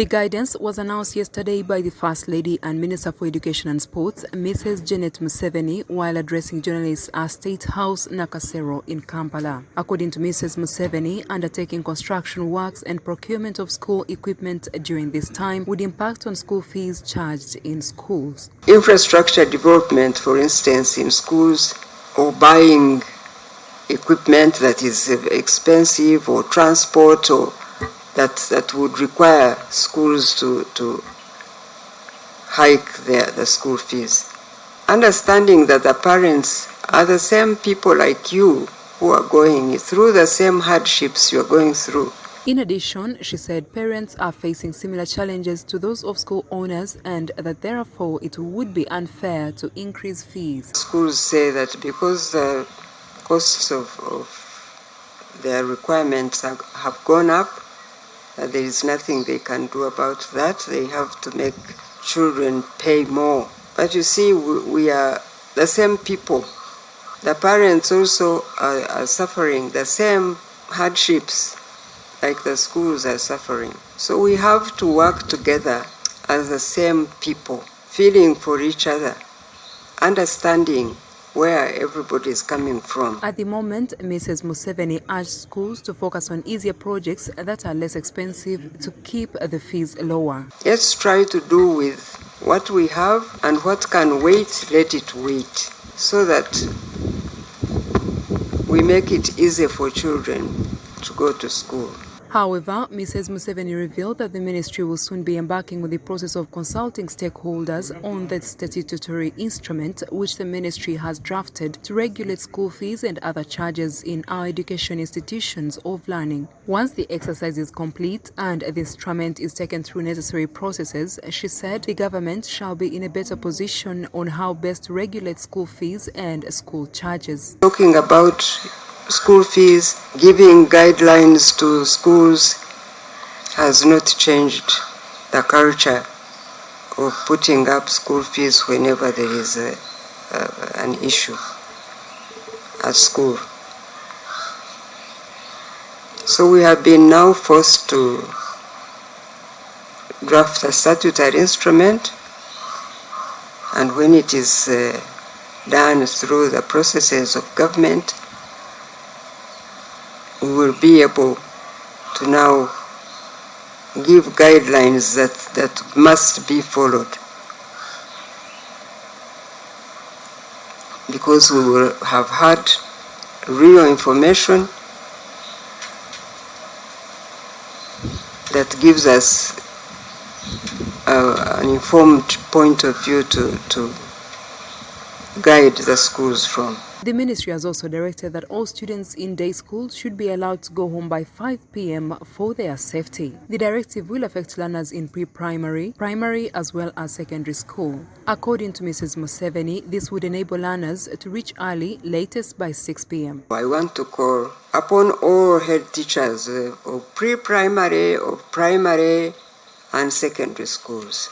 The guidance was announced yesterday by the First Lady and Minister for Education and Sports, Mrs. Janet Museveni, while addressing journalists at State House, Nakasero in Kampala. According to Mrs. Museveni, undertaking construction works and procurement of school equipment during this time would impact on school fees charged in schools. Infrastructure development, for instance, in schools, or buying equipment that is expensive, or transport, or that would require schools to hike the school fees. Understanding that the parents are the same people like you who are going through the same hardships you're going through. In addition, she said parents are facing similar challenges to those of school owners and that therefore it would be unfair to increase fees. Schools say that because the costs of their requirements have gone up, there is nothing they can do about that. They have to make children pay more. But you see, we are the same people. The parents also are suffering the same hardships like the schools are suffering. So we have to work together as the same people, feeling for each other, understanding where everybody is coming from. At the moment, Mrs. Museveni urged schools to focus on easier projects that are less expensive to keep the fees lower. Let's try to do with what we have, and what can wait, let it wait, so that we make it easier for children to go to school. However, Mrs. Museveni revealed that the ministry will soon be embarking on the process of consulting stakeholders on the statutory instrument which the ministry has drafted to regulate school fees and other charges in our education institutions of learning. Once the exercise is complete and the instrument is taken through necessary processes, she said the government shall be in a better position on how best to regulate school fees and school charges. Talking about school fees, giving guidelines to schools has not changed the culture of putting up school fees whenever there is an issue at school. So we have been now forced to draft a statutory instrument, and when it is done through the processes of government, we will be able to now give guidelines that must be followed, because we will have had real information that gives us an informed point of view to guide the schools from. The ministry has also directed that all students in day schools should be allowed to go home by 5 p.m. for their safety. The directive will affect learners in pre-primary, primary as well as secondary school. According to Mrs. Museveni, this would enable learners to reach early, latest by 6 p.m. I want to call upon all head teachers of pre-primary, of primary and secondary schools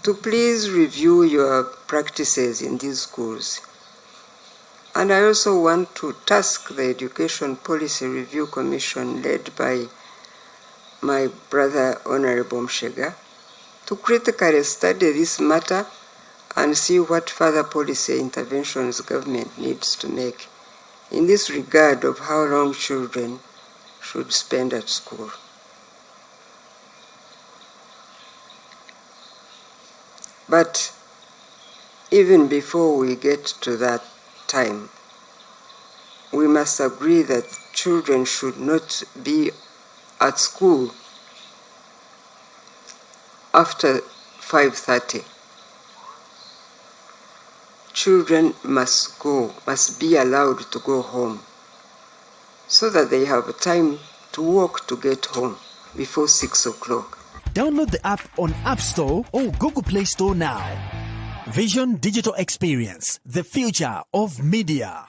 to please review your practices in these schools. And I also want to task the Education Policy Review Commission, led by my brother Honorable Mshega, to critically study this matter and see what further policy interventions government needs to make in this regard of how long children should spend at school. But even before we get to that time, we must agree that children should not be at school after 5:30. Children must be allowed to go home so that they have time to walk to get home before 6 o'clock. Download the app on App Store or Google Play Store now. Vision Digital Experience, the future of media.